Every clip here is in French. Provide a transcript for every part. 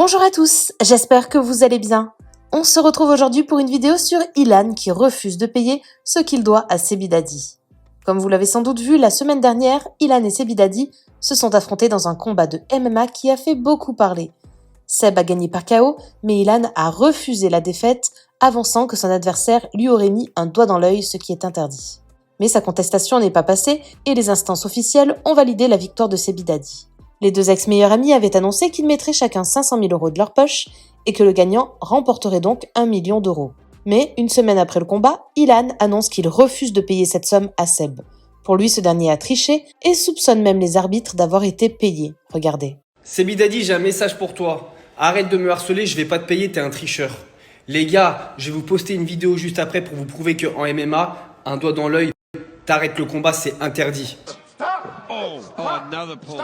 Bonjour à tous, j'espère que vous allez bien. On se retrouve aujourd'hui pour une vidéo sur Ilan qui refuse de payer ce qu'il doit à Sebi Daddy. Comme vous l'avez sans doute vu, la semaine dernière, Ilan et Sebi Daddy se sont affrontés dans un combat de MMA qui a fait beaucoup parler. Seb a gagné par KO, mais Ilan a refusé la défaite, avançant que son adversaire lui aurait mis un doigt dans l'œil, ce qui est interdit. Mais sa contestation n'est pas passée et les instances officielles ont validé la victoire de Sebi Daddy. Les deux ex-meilleurs amis avaient annoncé qu'ils mettraient chacun 500 000 € de leur poche et que le gagnant remporterait donc 1 million d'euros. Mais une semaine après le combat, Ilan annonce qu'il refuse de payer cette somme à Seb. Pour lui, ce dernier a triché et soupçonne même les arbitres d'avoir été payés. Regardez. Sebi Daddy, j'ai un message pour toi. Arrête de me harceler, je vais pas te payer, t'es un tricheur. Les gars, je vais vous poster une vidéo juste après pour vous prouver qu'en MMA, un doigt dans l'œil, t'arrêtes le combat, c'est interdit. Another pull.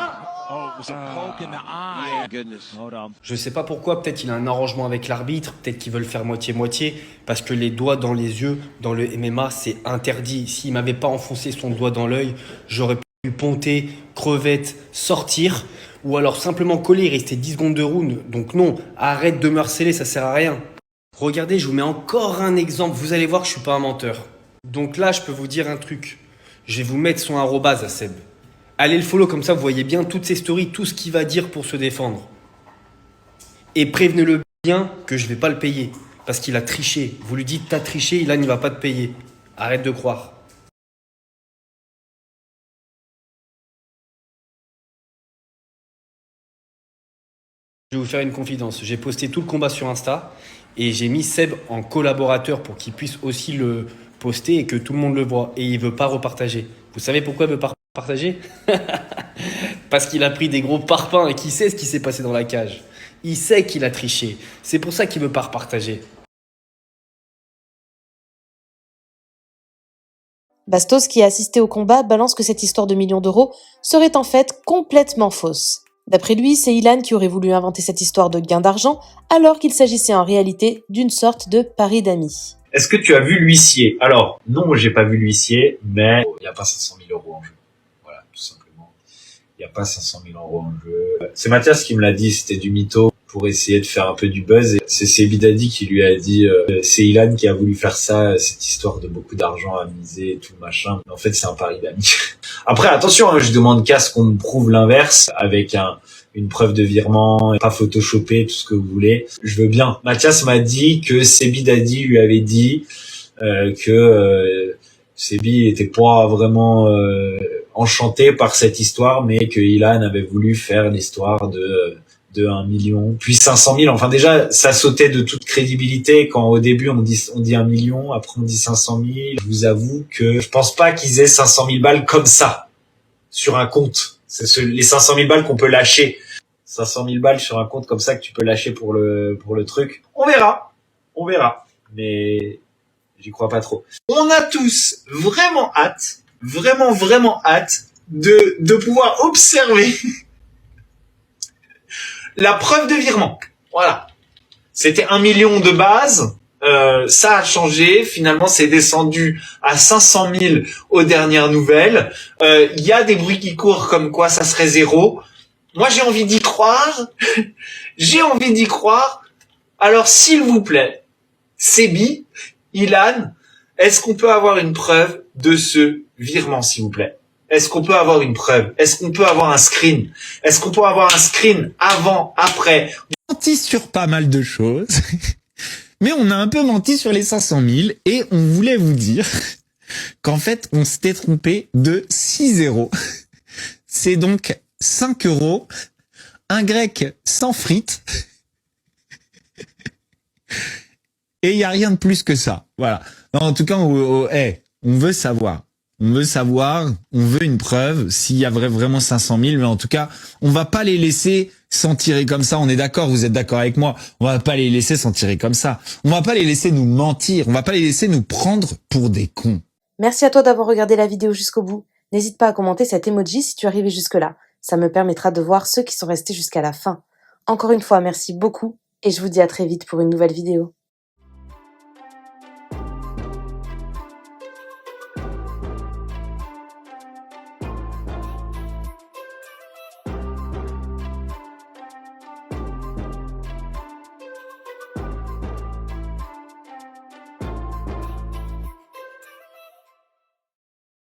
Oh, it was a poke in the eye. Goodness. Hold on. Je sais pas pourquoi, peut-être il a un arrangement avec l'arbitre, peut-être qu'ils veulent faire moitié-moitié, parce que les doigts dans les yeux, dans le MMA, c'est interdit. S'il m'avait pas enfoncé son doigt dans l'œil, j'aurais pu ponter, crevette, sortir, ou alors simplement coller, il restait 10 secondes de round. Donc non, arrête de me harceler, ça sert à rien. Regardez, je vous mets encore un exemple, vous allez voir que je suis pas un menteur. Donc là, je peux vous dire un truc. Je vais vous mettre son arrobase à Seb. Allez le follow, comme ça vous voyez bien toutes ses stories, tout ce qu'il va dire pour se défendre. Et prévenez-le bien que je vais pas le payer, parce qu'il a triché. Vous lui dites t'as triché, là il ne va pas te payer. Arrête de croire. Je vais vous faire une confidence. J'ai posté tout le combat sur Insta et j'ai mis Seb en collaborateur pour qu'il puisse aussi le poster et que tout le monde le voit. Et il veut pas repartager. Vous savez pourquoi il veut pas partager? Parce qu'il a pris des gros parpaings et qu'il sait ce qui s'est passé dans la cage. Il sait qu'il a triché. C'est pour ça qu'il veut pas repartager. Bastos, qui a assisté au combat, balance que cette histoire de millions d'euros serait en fait complètement fausse. D'après lui, c'est Ilan qui aurait voulu inventer cette histoire de gain d'argent, alors qu'il s'agissait en réalité d'une sorte de pari d'amis. Est-ce que tu as vu l'huissier? Alors, non, j'ai pas vu l'huissier, mais il n'y a pas 500 000 € en jeu. Voilà, tout simplement. Il n'y a pas 500 000 € en jeu. C'est Mathias qui me l'a dit, c'était du mytho pour essayer de faire un peu du buzz. Et c'est Sebi Daddy qui lui a dit, c'est Ilan qui a voulu faire ça, cette histoire de beaucoup d'argent à miser et tout machin. Mais en fait, c'est un pari d'amis. Après, attention, hein, je demande qu'à ce qu'on me prouve l'inverse avec une preuve de virement, pas photoshopé, tout ce que vous voulez. Je veux bien. Mathias m'a dit que Sebi Daddy lui avait dit que Sebi était pas vraiment enchanté par cette histoire, mais que Ilan avait voulu faire l'histoire de 1 million, puis 500 000. Enfin déjà, ça sautait de toute crédibilité quand au début on dit 1 million, après on dit 500 000. Je vous avoue que je pense pas qu'ils aient 500 000 balles comme ça sur un compte. C'est les 500 000 balles qu'on peut lâcher. 500 000 balles sur un compte comme ça que tu peux lâcher pour le truc. On verra. Mais j'y crois pas trop. On a tous vraiment hâte, vraiment hâte de pouvoir observer la preuve de virement. Voilà. C'était 1 million de base. Ça a changé. Finalement, c'est descendu à 500 000 aux dernières nouvelles. Il y a des bruits qui courent comme quoi ça serait 0. Moi, j'ai envie d'y croire. Alors, s'il vous plaît, Sebi, Ilan, est-ce qu'on peut avoir une preuve de ce virement, s'il vous plaît? Est-ce qu'on peut avoir une preuve? Est-ce qu'on peut avoir un screen? Est-ce qu'on peut avoir un screen avant, après? On a menti sur pas mal de choses, mais on a un peu menti sur les 500 000 et on voulait vous dire qu'en fait, on s'était trompé de 6 zéros. C'est donc 5 €, un grec sans frites, et il n'y a rien de plus que ça. Voilà. Non, en tout cas, on veut savoir. On veut une preuve s'il y a vraiment 500 000, mais en tout cas, on va pas les laisser s'en tirer comme ça. On est d'accord, vous êtes d'accord avec moi. On va pas les laisser s'en tirer comme ça. On va pas les laisser nous mentir. On va pas les laisser nous prendre pour des cons. Merci à toi d'avoir regardé la vidéo jusqu'au bout. N'hésite pas à commenter cet emoji si tu es arrivé jusque-là. Ça me permettra de voir ceux qui sont restés jusqu'à la fin. Encore une fois, merci beaucoup et je vous dis à très vite pour une nouvelle vidéo.